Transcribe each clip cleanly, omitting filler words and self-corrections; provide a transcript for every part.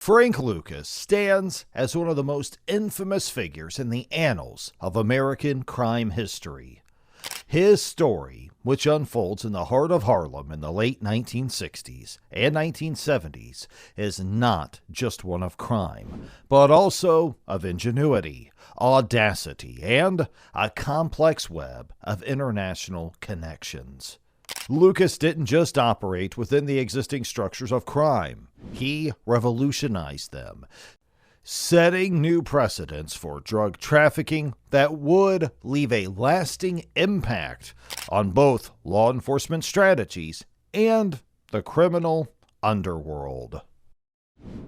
Frank Lucas stands as one of the most infamous figures in the annals of American crime history. His story, which unfolds in the heart of Harlem in the late 1960s and 1970s, is not just one of crime, but also of ingenuity, audacity, and a complex web of international connections. Lucas didn't just operate within the existing structures of crime. He revolutionized them, setting new precedents for drug trafficking that would leave a lasting impact on both law enforcement strategies and the criminal underworld.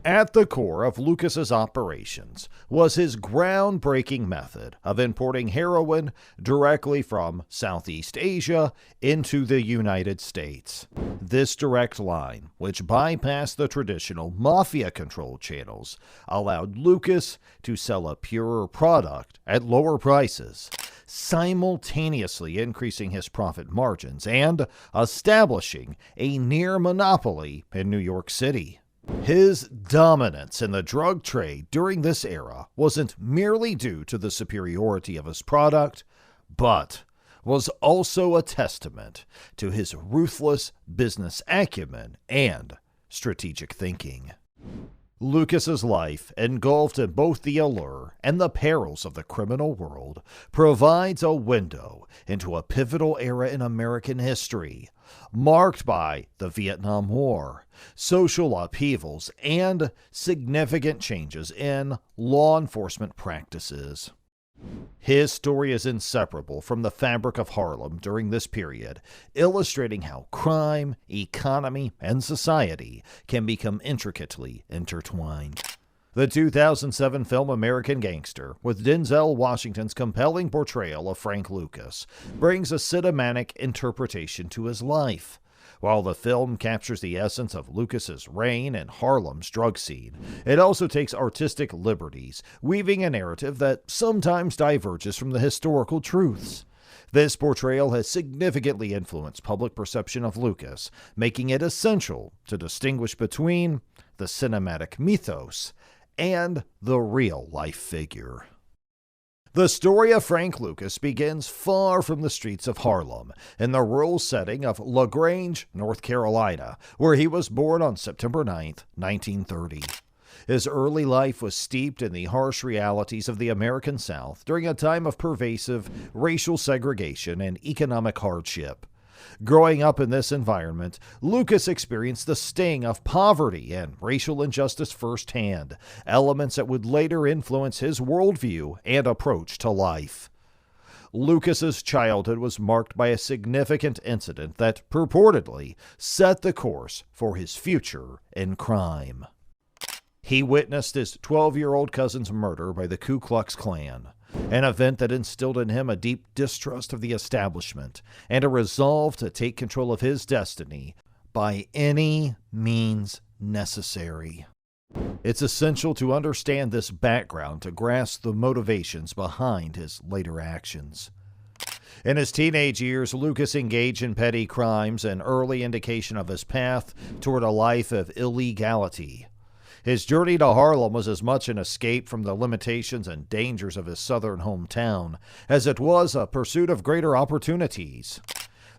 At the core of Lucas's operations was his groundbreaking method of importing heroin directly from Southeast Asia into the United States. This direct line, which bypassed the traditional mafia-controlled channels, allowed Lucas to sell a purer product at lower prices, simultaneously increasing his profit margins and establishing a near monopoly in New York City. His dominance in the drug trade during this era wasn't merely due to the superiority of his product, but was also a testament to his ruthless business acumen and strategic thinking. Lucas's life, engulfed in both the allure and the perils of the criminal world, provides a window into a pivotal era in American history, marked by the Vietnam War, social upheavals, and significant changes in law enforcement practices. His story is inseparable from the fabric of Harlem during this period, illustrating how crime, economy, and society can become intricately intertwined. The 2007 film American Gangster, with Denzel Washington's compelling portrayal of Frank Lucas, brings a cinematic interpretation to his life. While the film captures the essence of Lucas's reign in Harlem's drug scene, it also takes artistic liberties, weaving a narrative that sometimes diverges from the historical truths. This portrayal has significantly influenced public perception of Lucas, making it essential to distinguish between the cinematic mythos and the real-life figure. The story of Frank Lucas begins far from the streets of Harlem, in the rural setting of LaGrange, North Carolina, where he was born on September 9, 1930. His early life was steeped in the harsh realities of the American South during a time of pervasive racial segregation and economic hardship. Growing up in this environment, Lucas experienced the sting of poverty and racial injustice firsthand, elements that would later influence his worldview and approach to life. Lucas's childhood was marked by a significant incident that purportedly set the course for his future in crime. He witnessed his 12-year-old cousin's murder by the Ku Klux Klan, an event that instilled in him a deep distrust of the establishment and a resolve to take control of his destiny by any means necessary. It's essential to understand this background to grasp the motivations behind his later actions. In his teenage years, Lucas engaged in petty crimes, an early indication of his path toward a life of illegality. His journey to Harlem was as much an escape from the limitations and dangers of his southern hometown as it was a pursuit of greater opportunities.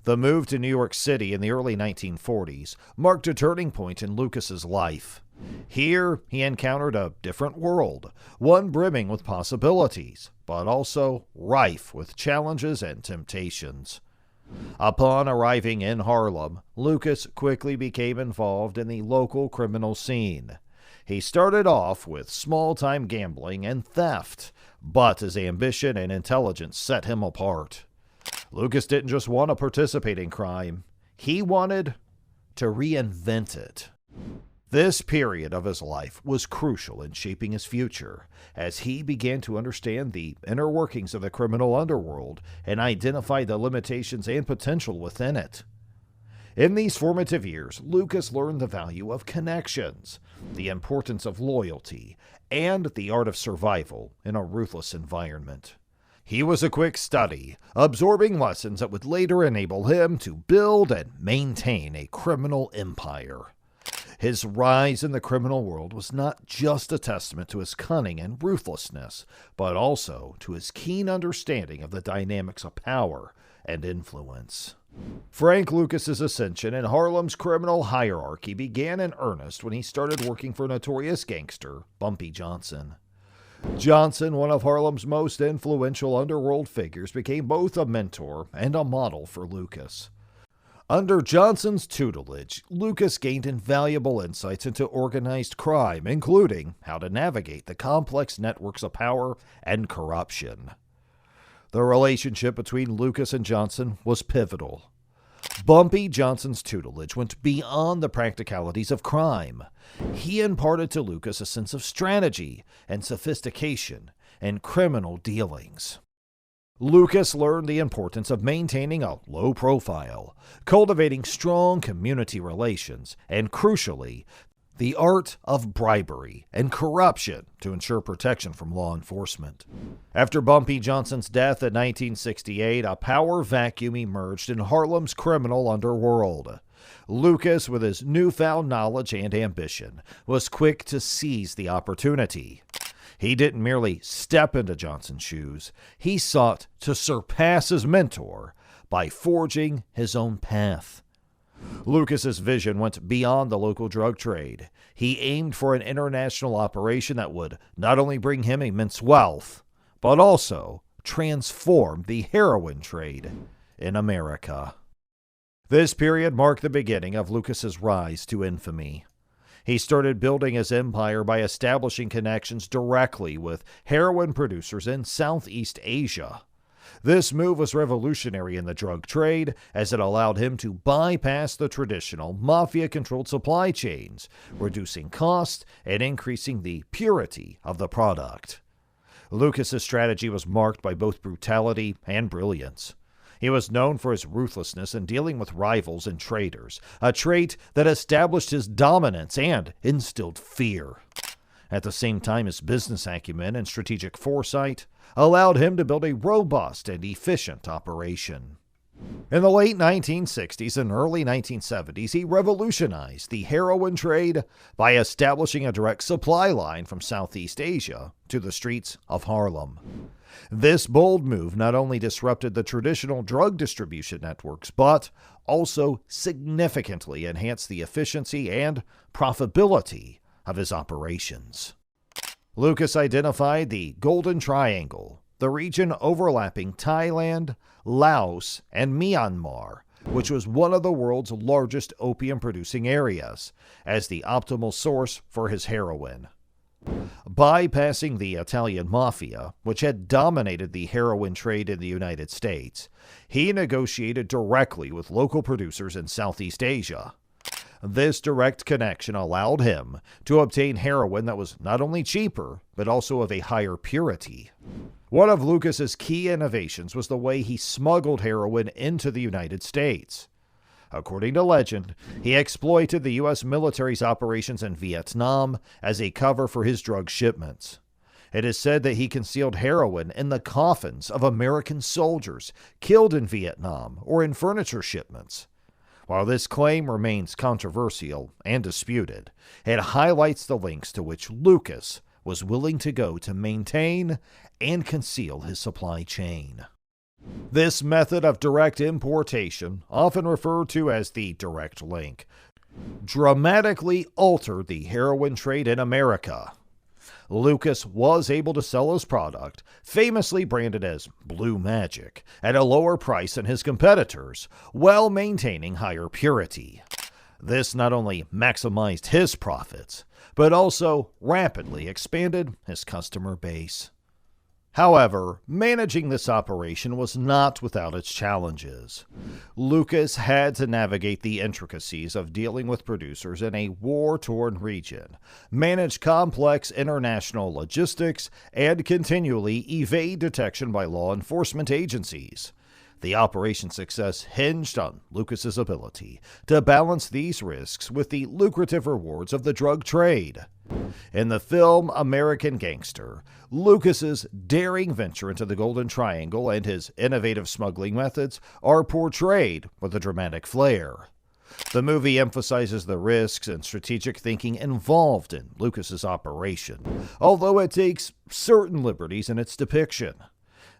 The move to New York City in the early 1940s marked a turning point in Lucas's life. Here, he encountered a different world, one brimming with possibilities, but also rife with challenges and temptations. Upon arriving in Harlem, Lucas quickly became involved in the local criminal scene. He started off with small-time gambling and theft, but his ambition and intelligence set him apart. Lucas didn't just want to participate in crime, he wanted to reinvent it. This period of his life was crucial in shaping his future, as he began to understand the inner workings of the criminal underworld and identify the limitations and potential within it. In these formative years, Lucas learned the value of connections, the importance of loyalty, and the art of survival in a ruthless environment. He was a quick study, absorbing lessons that would later enable him to build and maintain a criminal empire. His rise in the criminal world was not just a testament to his cunning and ruthlessness, but also to his keen understanding of the dynamics of power and influence. Frank Lucas's ascension in Harlem's criminal hierarchy began in earnest when he started working for notorious gangster Bumpy Johnson. Johnson, one of Harlem's most influential underworld figures, became both a mentor and a model for Lukas. Under Johnson's tutelage, Lukas gained invaluable insights into organized crime, including how to navigate the complex networks of power and corruption. The relationship between Lukas and Johnson was pivotal. Bumpy Johnson's tutelage went beyond the practicalities of crime. He imparted to Lukas a sense of strategy and sophistication in criminal dealings. Lukas learned the importance of maintaining a low profile, cultivating strong community relations, and crucially, the art of bribery and corruption to ensure protection from law enforcement. After Bumpy Johnson's death in 1968, a power vacuum emerged in Harlem's criminal underworld. Lukas, with his newfound knowledge and ambition, was quick to seize the opportunity. He didn't merely step into Johnson's shoes, he sought to surpass his mentor by forging his own path. Lukas's vision went beyond the local drug trade. He aimed for an international operation that would not only bring him immense wealth, but also transform the heroin trade in America. This period marked the beginning of Lukas's rise to infamy. He started building his empire by establishing connections directly with heroin producers in Southeast Asia. This move was revolutionary in the drug trade, as it allowed him to bypass the traditional mafia-controlled supply chains, reducing costs and increasing the purity of the product. Lukas's strategy was marked by both brutality and brilliance. He was known for his ruthlessness in dealing with rivals and traitors, a trait that established his dominance and instilled fear. At the same time, his business acumen and strategic foresight allowed him to build a robust and efficient operation. In the late 1960s and early 1970s, he revolutionized the heroin trade by establishing a direct supply line from Southeast Asia to the streets of Harlem. This bold move not only disrupted the traditional drug distribution networks, but also significantly enhanced the efficiency and profitability of his operations. Lukas identified the Golden Triangle, the region overlapping Thailand, Laos, and Myanmar, which was one of the world's largest opium-producing areas, as the optimal source for his heroin. Bypassing the Italian mafia, which had dominated the heroin trade in the United States, he negotiated directly with local producers in Southeast Asia. This direct connection allowed him to obtain heroin that was not only cheaper, but also of a higher purity. One of Lukas's key innovations was the way he smuggled heroin into the United States. According to legend, he exploited the U.S. military's operations in Vietnam as a cover for his drug shipments. It is said that he concealed heroin in the coffins of American soldiers killed in Vietnam or in furniture shipments. While this claim remains controversial and disputed, it highlights the lengths to which Lukas was willing to go to maintain and conceal his supply chain. This method of direct importation, often referred to as the direct link, dramatically altered the heroin trade in America. Lukas was able to sell his product, famously branded as Blue Magic, at a lower price than his competitors, while maintaining higher purity. This not only maximized his profits, but also rapidly expanded his customer base. However, managing this operation was not without its challenges. Lukas had to navigate the intricacies of dealing with producers in a war-torn region, manage complex international logistics, and continually evade detection by law enforcement agencies. The operation's success hinged on Lukas's ability to balance these risks with the lucrative rewards of the drug trade. In the film American Gangster, Lukas's daring venture into the Golden Triangle and his innovative smuggling methods are portrayed with a dramatic flair. The movie emphasizes the risks and strategic thinking involved in Lukas's operation, although it takes certain liberties in its depiction.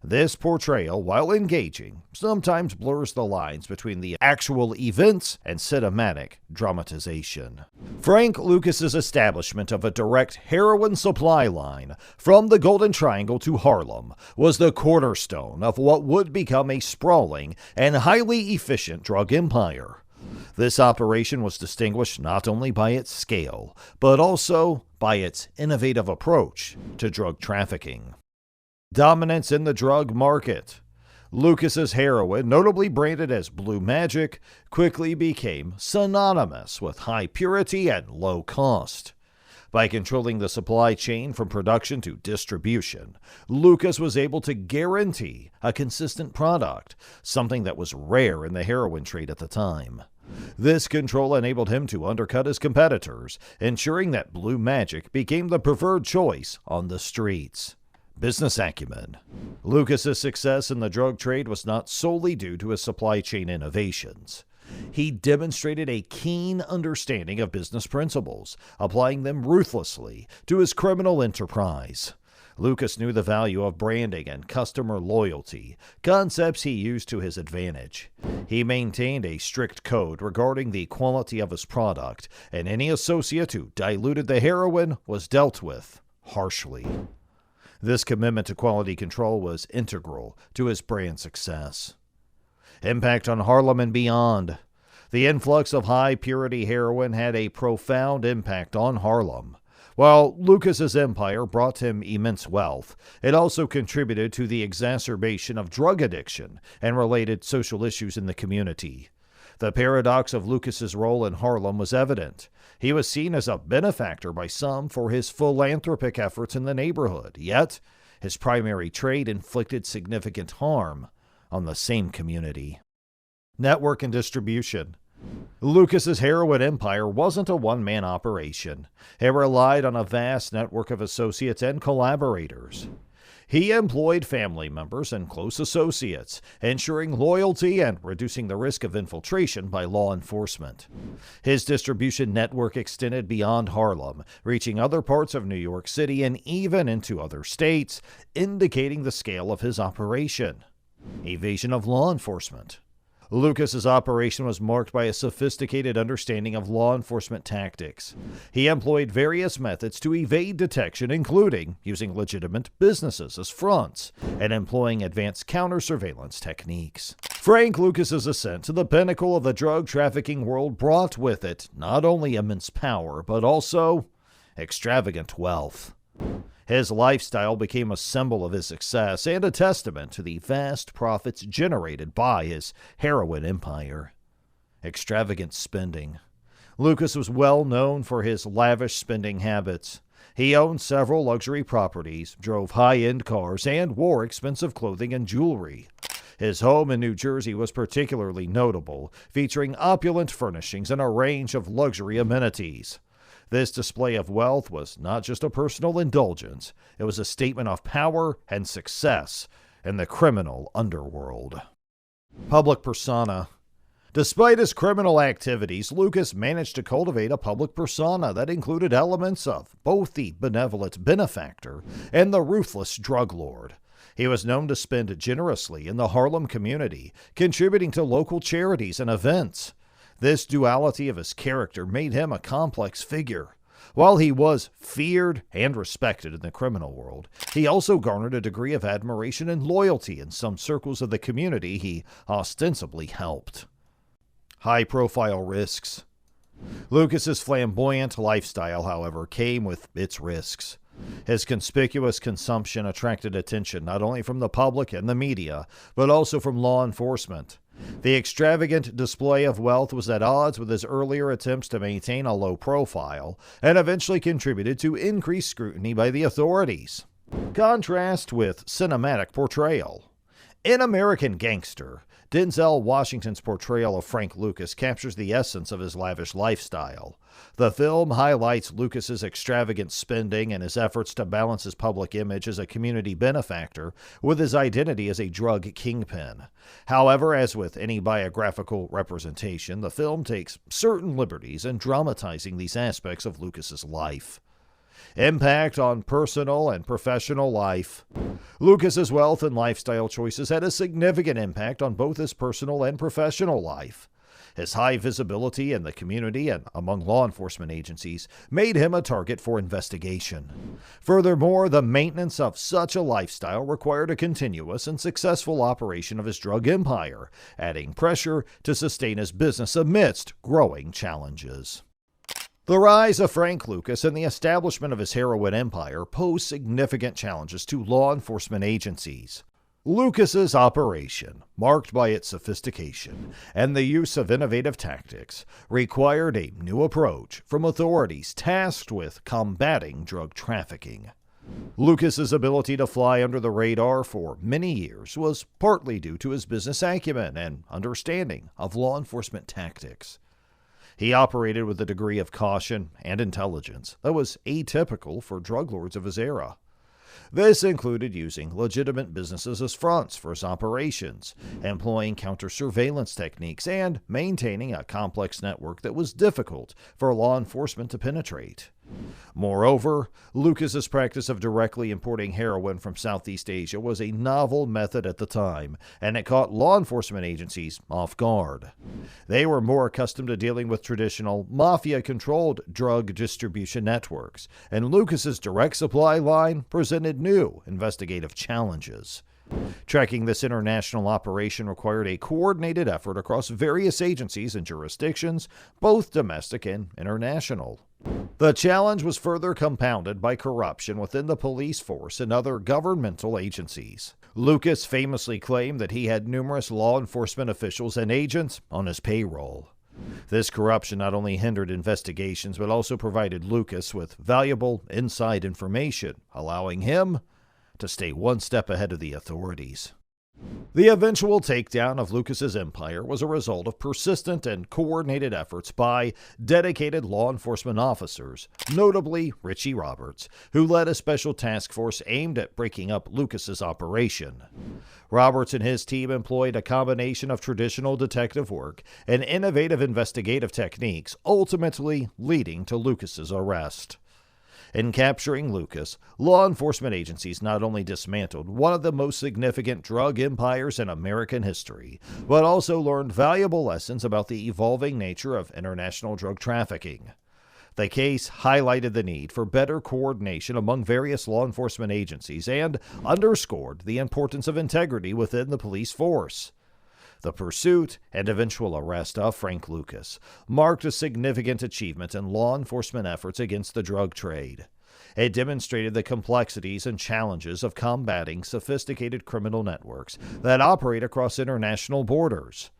This portrayal, while engaging, sometimes blurs the lines between the actual events and cinematic dramatization. Frank Lucas's establishment of a direct heroin supply line from the Golden Triangle to Harlem was the cornerstone of what would become a sprawling and highly efficient drug empire. This operation was distinguished not only by its scale, but also by its innovative approach to drug trafficking. Dominance in the drug market. Lukas's heroin, notably branded as Blue Magic, quickly became synonymous with high purity and low cost. By controlling the supply chain from production to distribution, Lukas was able to guarantee a consistent product, something that was rare in the heroin trade at the time. This control enabled him to undercut his competitors, ensuring that Blue Magic became the preferred choice on the streets. Business acumen. Lukas's success in the drug trade was not solely due to his supply chain innovations. He demonstrated a keen understanding of business principles, applying them ruthlessly to his criminal enterprise. Lukas knew the value of branding and customer loyalty, concepts he used to his advantage. He maintained a strict code regarding the quality of his product, and any associate who diluted the heroin was dealt with harshly. This commitment to quality control was integral to his brand success. Impact on Harlem and beyond. The influx of high-purity heroin had a profound impact on Harlem. While Lukas's empire brought him immense wealth, it also contributed to the exacerbation of drug addiction and related social issues in the community. The paradox of Lukas's role in Harlem was evident. He was seen as a benefactor by some for his philanthropic efforts in the neighborhood, yet his primary trade inflicted significant harm on the same community. Network and distribution. Lukas's heroin empire wasn't a one-man operation. It relied on a vast network of associates and collaborators. He employed family members and close associates, ensuring loyalty and reducing the risk of infiltration by law enforcement. His distribution network extended beyond Harlem, reaching other parts of New York City and even into other states, indicating the scale of his operation. Evasion of law enforcement. Lukas's operation was marked by a sophisticated understanding of law enforcement tactics. He employed various methods to evade detection, including using legitimate businesses as fronts and employing advanced counter-surveillance techniques. Frank Lucas's ascent to the pinnacle of the drug trafficking world brought with it not only immense power, but also extravagant wealth. His lifestyle became a symbol of his success and a testament to the vast profits generated by his heroin empire. Extravagant spending. Lukas was well known for his lavish spending habits. He owned several luxury properties, drove high-end cars, and wore expensive clothing and jewelry. His home in New Jersey was particularly notable, featuring opulent furnishings and a range of luxury amenities. This display of wealth was not just a personal indulgence, it was a statement of power and success in the criminal underworld. Public persona. Despite his criminal activities, Lukas managed to cultivate a public persona that included elements of both the benevolent benefactor and the ruthless drug lord. He was known to spend generously in the Harlem community, contributing to local charities and events. This duality of his character made him a complex figure. While he was feared and respected in the criminal world, he also garnered a degree of admiration and loyalty in some circles of the community he ostensibly helped. High-profile risks. Lukas's flamboyant lifestyle, however, came with its risks. His conspicuous consumption attracted attention not only from the public and the media, but also from law enforcement. The extravagant display of wealth was at odds with his earlier attempts to maintain a low profile, and eventually contributed to increased scrutiny by the authorities. Contrast with cinematic portrayal. In American Gangster, Denzel Washington's portrayal of Frank Lucas captures the essence of his lavish lifestyle. The film highlights Lucas's extravagant spending and his efforts to balance his public image as a community benefactor with his identity as a drug kingpin. However, as with any biographical representation, the film takes certain liberties in dramatizing these aspects of Lucas's life. Impact on personal and professional life. Lucas's wealth and lifestyle choices had a significant impact on both his personal and professional life. His high visibility in the community and among law enforcement agencies made him a target for investigation. Furthermore, the maintenance of such a lifestyle required a continuous and successful operation of his drug empire, adding pressure to sustain his business amidst growing challenges. The rise of Frank Lucas and the establishment of his heroin empire posed significant challenges to law enforcement agencies. Lucas's operation, marked by its sophistication and the use of innovative tactics, required a new approach from authorities tasked with combating drug trafficking. Lucas's ability to fly under the radar for many years was partly due to his business acumen and understanding of law enforcement tactics. He operated with a degree of caution and intelligence that was atypical for drug lords of his era. This included using legitimate businesses as fronts for his operations, employing counter-surveillance techniques, and maintaining a complex network that was difficult for law enforcement to penetrate. Moreover, Lucas's practice of directly importing heroin from Southeast Asia was a novel method at the time, and it caught law enforcement agencies off guard. They were more accustomed to dealing with traditional mafia-controlled drug distribution networks, and Lucas's direct supply line presented new investigative challenges. Tracking this international operation required a coordinated effort across various agencies and jurisdictions, both domestic and international. The challenge was further compounded by corruption within the police force and other governmental agencies. Lucas famously claimed that he had numerous law enforcement officials and agents on his payroll. This corruption not only hindered investigations but also provided Lucas with valuable inside information, allowing him to stay one step ahead of the authorities. The eventual takedown of Lucas's empire was a result of persistent and coordinated efforts by dedicated law enforcement officers, notably Richie Roberts, who led a special task force aimed at breaking up Lucas's operation. Roberts and his team employed a combination of traditional detective work and innovative investigative techniques, ultimately leading to Lucas's arrest. In capturing Lucas, law enforcement agencies not only dismantled one of the most significant drug empires in American history, but also learned valuable lessons about the evolving nature of international drug trafficking. The case highlighted the need for better coordination among various law enforcement agencies and underscored the importance of integrity within the police force. The pursuit and eventual arrest of Frank Lucas marked a significant achievement in law enforcement efforts against the drug trade. It demonstrated the complexities and challenges of combating sophisticated criminal networks that operate across international borders.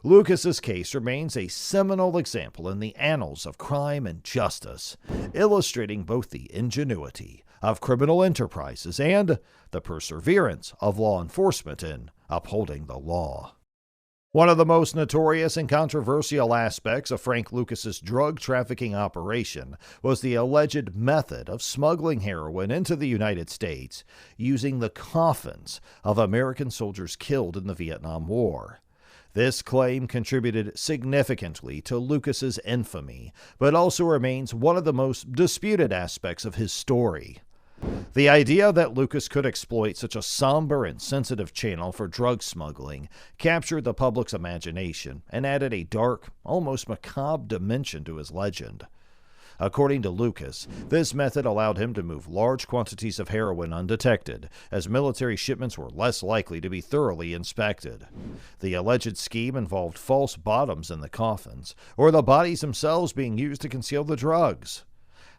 Lucas's case remains a seminal example in the annals of crime and justice, illustrating both the ingenuity of criminal enterprises and the perseverance of law enforcement in upholding the law. One of the most notorious and controversial aspects of Frank Lucas's drug trafficking operation was the alleged method of smuggling heroin into the United States using the coffins of American soldiers killed in the Vietnam War. This claim contributed significantly to Lucas's infamy, but also remains one of the most disputed aspects of his story. The idea that Lucas could exploit such a somber and sensitive channel for drug smuggling captured the public's imagination and added a dark, almost macabre dimension to his legend. According to Lucas, this method allowed him to move large quantities of heroin undetected, as military shipments were less likely to be thoroughly inspected. The alleged scheme involved false bottoms in the coffins, or the bodies themselves being used to conceal the drugs.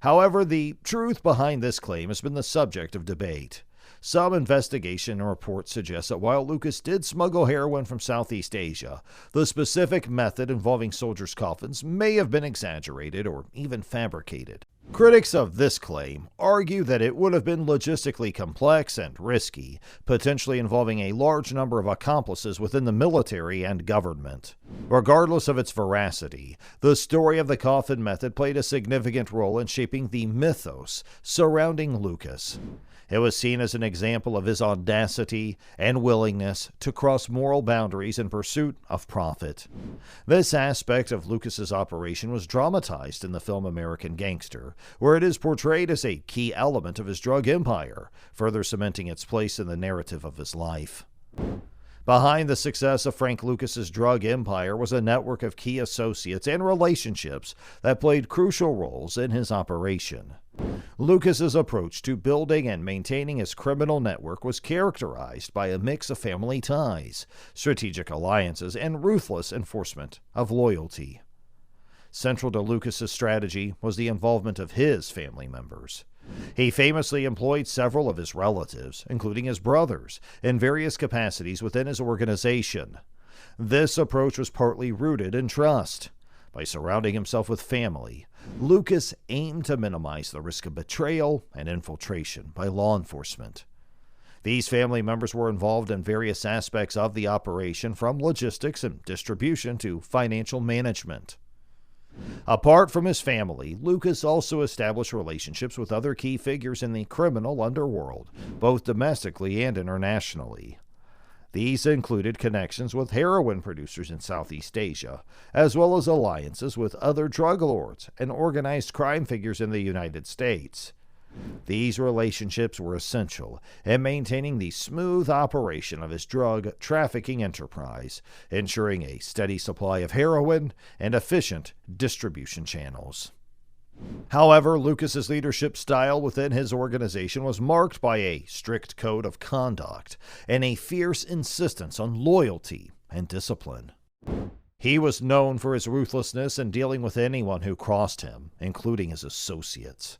However, the truth behind this claim has been the subject of debate. Some investigation and reports suggest that while Lucas did smuggle heroin from Southeast Asia, the specific method involving soldiers' coffins may have been exaggerated or even fabricated. Critics of this claim argue that it would have been logistically complex and risky, potentially involving a large number of accomplices within the military and government. Regardless of its veracity, the story of the coffin method played a significant role in shaping the mythos surrounding Lukas. It was seen as an example of his audacity and willingness to cross moral boundaries in pursuit of profit. This aspect of Lukas's operation was dramatized in the film American Gangster, where it is portrayed as a key element of his drug empire, further cementing its place in the narrative of his life. Behind the success of Frank Lucas's drug empire was a network of key associates and relationships that played crucial roles in his operation. Lucas's approach to building and maintaining his criminal network was characterized by a mix of family ties, strategic alliances, and ruthless enforcement of loyalty. Central to Lucas's strategy was the involvement of his family members. He famously employed several of his relatives, including his brothers, in various capacities within his organization. This approach was partly rooted in trust. By surrounding himself with family, Lukas aimed to minimize the risk of betrayal and infiltration by law enforcement. These family members were involved in various aspects of the operation, from logistics and distribution to financial management. Apart from his family, Lukas also established relationships with other key figures in the criminal underworld, both domestically and internationally. These included connections with heroin producers in Southeast Asia, as well as alliances with other drug lords and organized crime figures in the United States. These relationships were essential in maintaining the smooth operation of his drug trafficking enterprise, ensuring a steady supply of heroin and efficient distribution channels. However, Lukas's leadership style within his organization was marked by a strict code of conduct and a fierce insistence on loyalty and discipline. He was known for his ruthlessness in dealing with anyone who crossed him, including his associates.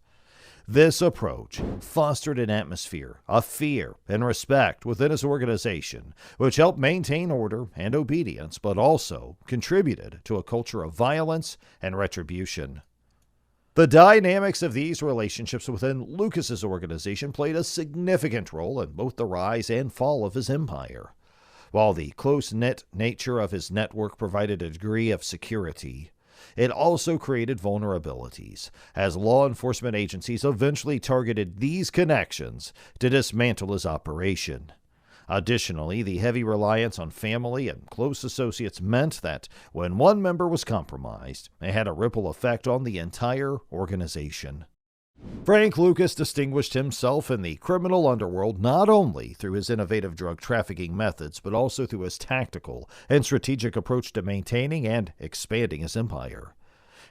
This approach fostered an atmosphere of fear and respect within his organization, which helped maintain order and obedience, but also contributed to a culture of violence and retribution. The dynamics of these relationships within Lukas's organization played a significant role in both the rise and fall of his empire. While the close-knit nature of his network provided a degree of security, it also created vulnerabilities, as law enforcement agencies eventually targeted these connections to dismantle his operation. Additionally, the heavy reliance on family and close associates meant that when one member was compromised, it had a ripple effect on the entire organization. Frank Lukas distinguished himself in the criminal underworld not only through his innovative drug trafficking methods, but also through his tactical and strategic approach to maintaining and expanding his empire.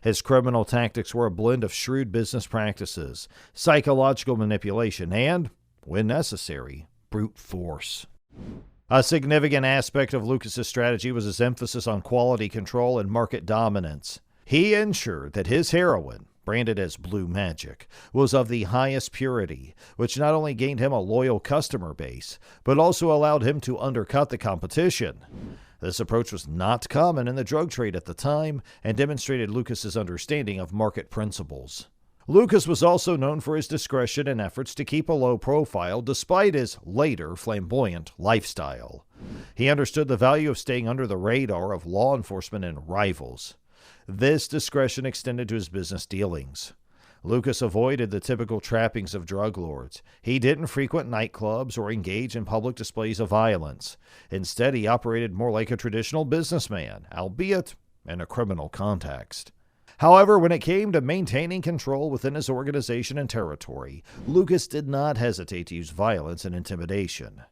His criminal tactics were a blend of shrewd business practices, psychological manipulation, and, when necessary, brute force. A significant aspect of Lukas's strategy was his emphasis on quality control and market dominance. He ensured that his heroin, branded as Blue Magic, was of the highest purity, which not only gained him a loyal customer base, but also allowed him to undercut the competition. This approach was not common in the drug trade at the time and demonstrated Lukas's understanding of market principles. Lukas was also known for his discretion and efforts to keep a low profile despite his later flamboyant lifestyle. He understood the value of staying under the radar of law enforcement and rivals. This discretion extended to his business dealings. Lukas avoided the typical trappings of drug lords. He didn't frequent nightclubs or engage in public displays of violence. Instead, he operated more like a traditional businessman, albeit in a criminal context. However, when it came to maintaining control within his organization and territory, Lukas did not hesitate to use violence and intimidation.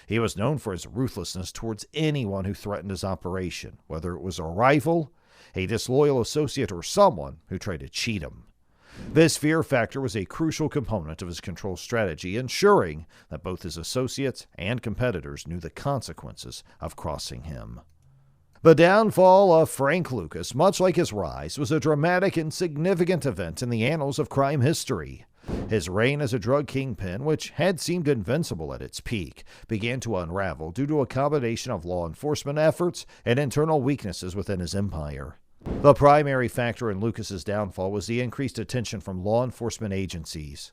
He was known for his ruthlessness towards anyone who threatened his operation, whether it was a rival, a disloyal associate, or someone who tried to cheat him. This fear factor was a crucial component of his control strategy, ensuring that both his associates and competitors knew the consequences of crossing him. The downfall of Frank Lukas, much like his rise, was a dramatic and significant event in the annals of crime history. His reign as a drug kingpin, which had seemed invincible at its peak, began to unravel due to a combination of law enforcement efforts and internal weaknesses within his empire. The primary factor in Lukas's downfall was the increased attention from law enforcement agencies.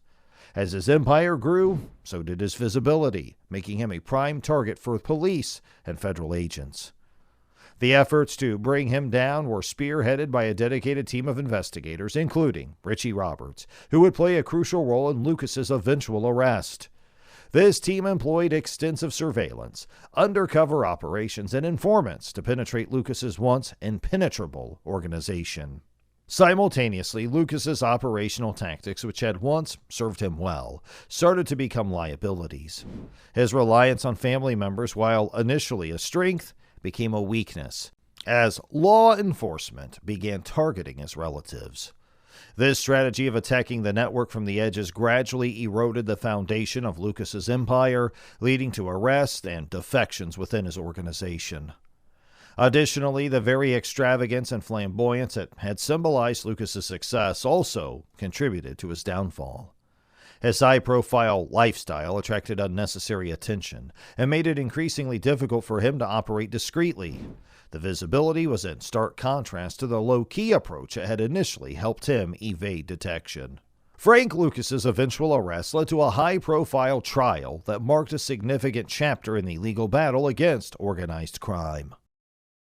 As his empire grew, so did his visibility, making him a prime target for police and federal agents. The efforts to bring him down were spearheaded by a dedicated team of investigators, including Richie Roberts, who would play a crucial role in Lukas's eventual arrest. This team employed extensive surveillance, undercover operations, and informants to penetrate Lukas's once impenetrable organization. Simultaneously, Lukas's operational tactics, which had once served him well, started to become liabilities. His reliance on family members, while initially a strength, became a weakness, as law enforcement began targeting his relatives. This strategy of attacking the network from the edges gradually eroded the foundation of Lukas's empire, leading to arrests and defections within his organization. Additionally, the very extravagance and flamboyance that had symbolized Lukas's success also contributed to his downfall. His high-profile lifestyle attracted unnecessary attention and made it increasingly difficult for him to operate discreetly. The visibility was in stark contrast to the low-key approach that had initially helped him evade detection. Frank Lucas's eventual arrest led to a high-profile trial that marked a significant chapter in the legal battle against organized crime.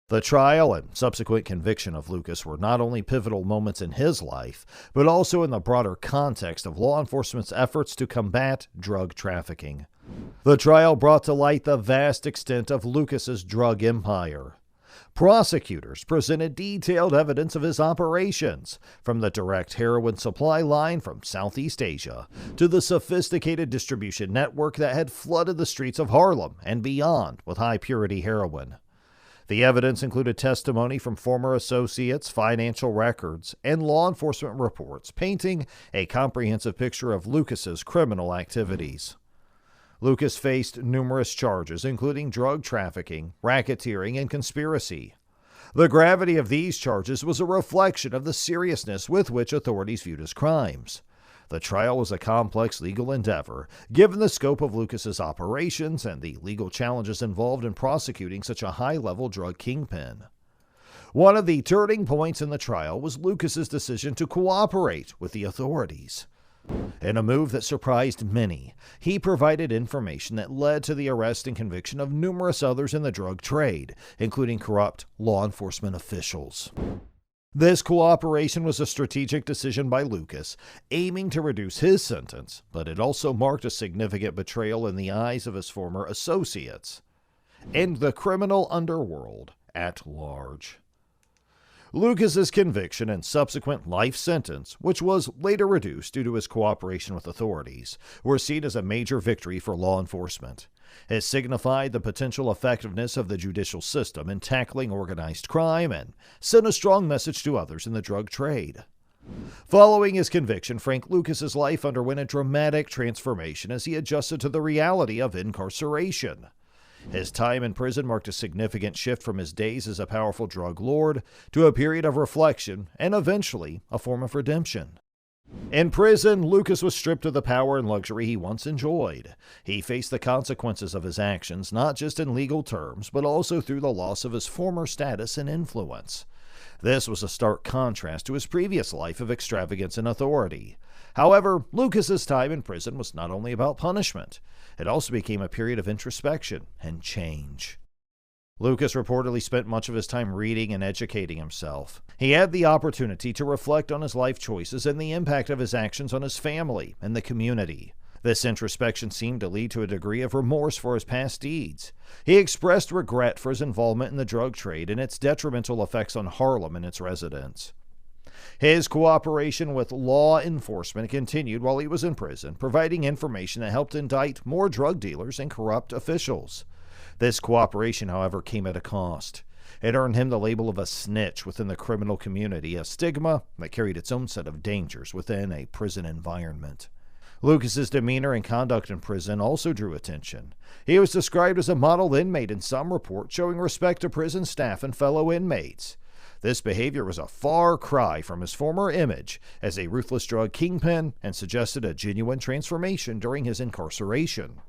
The trial and subsequent conviction of Lukas were not only pivotal moments in his life, but also in the broader context of law enforcement's efforts to combat drug trafficking. The trial brought to light the vast extent of Lukas's drug empire. Prosecutors presented detailed evidence of his operations, from the direct heroin supply line from Southeast Asia to the sophisticated distribution network that had flooded the streets of Harlem and beyond with high-purity heroin. The evidence included testimony from former associates, financial records, and law enforcement reports, painting a comprehensive picture of Lukas's criminal activities. Lukas faced numerous charges, including drug trafficking, racketeering, and conspiracy. The gravity of these charges was a reflection of the seriousness with which authorities viewed his crimes. The trial was a complex legal endeavor, given the scope of Lukas's operations and the legal challenges involved in prosecuting such a high-level drug kingpin. One of the turning points in the trial was Lukas's decision to cooperate with the authorities. In a move that surprised many, he provided information that led to the arrest and conviction of numerous others in the drug trade, including corrupt law enforcement officials. This cooperation was a strategic decision by Lukas, aiming to reduce his sentence, but it also marked a significant betrayal in the eyes of his former associates and the criminal underworld at large. Lukas's conviction and subsequent life sentence, which was later reduced due to his cooperation with authorities, were seen as a major victory for law enforcement. It signified the potential effectiveness of the judicial system in tackling organized crime and sent a strong message to others in the drug trade. Following his conviction, Frank Lucas's life underwent a dramatic transformation as he adjusted to the reality of incarceration. His time in prison marked a significant shift from his days as a powerful drug lord to a period of reflection and eventually a form of redemption. In prison, Lukas was stripped of the power and luxury he once enjoyed. He faced the consequences of his actions, not just in legal terms, but also through the loss of his former status and influence. This was a stark contrast to his previous life of extravagance and authority. However, Lukas's time in prison was not only about punishment. It also became a period of introspection and change. Lukas reportedly spent much of his time reading and educating himself. He had the opportunity to reflect on his life choices and the impact of his actions on his family and the community. This introspection seemed to lead to a degree of remorse for his past deeds. He expressed regret for his involvement in the drug trade and its detrimental effects on Harlem and its residents. His cooperation with law enforcement continued while he was in prison, providing information that helped indict more drug dealers and corrupt officials. This cooperation, however, came at a cost. It earned him the label of a snitch within the criminal community, a stigma that carried its own set of dangers within a prison environment. Lukas's demeanor and conduct in prison also drew attention. He was described as a model inmate in some reports, showing respect to prison staff and fellow inmates. This behavior was a far cry from his former image as a ruthless drug kingpin and suggested a genuine transformation during his incarceration.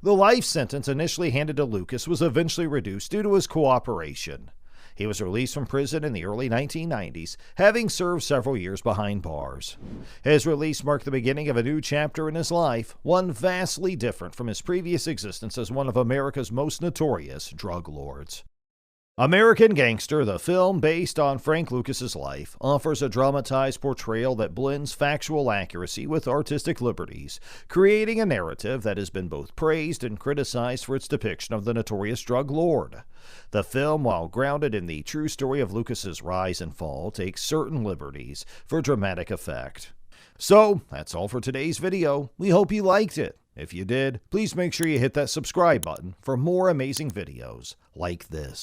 The life sentence initially handed to Lukas was eventually reduced due to his cooperation. He was released from prison in the early 1990s, having served several years behind bars. His release marked the beginning of a new chapter in his life, one vastly different from his previous existence as one of America's most notorious drug lords. American Gangster, the film based on Frank Lucas's life, offers a dramatized portrayal that blends factual accuracy with artistic liberties, creating a narrative that has been both praised and criticized for its depiction of the notorious drug lord. The film, while grounded in the true story of Lucas's rise and fall, takes certain liberties for dramatic effect. So, that's all for today's video. We hope you liked it. If you did, please make sure you hit that subscribe button for more amazing videos like this.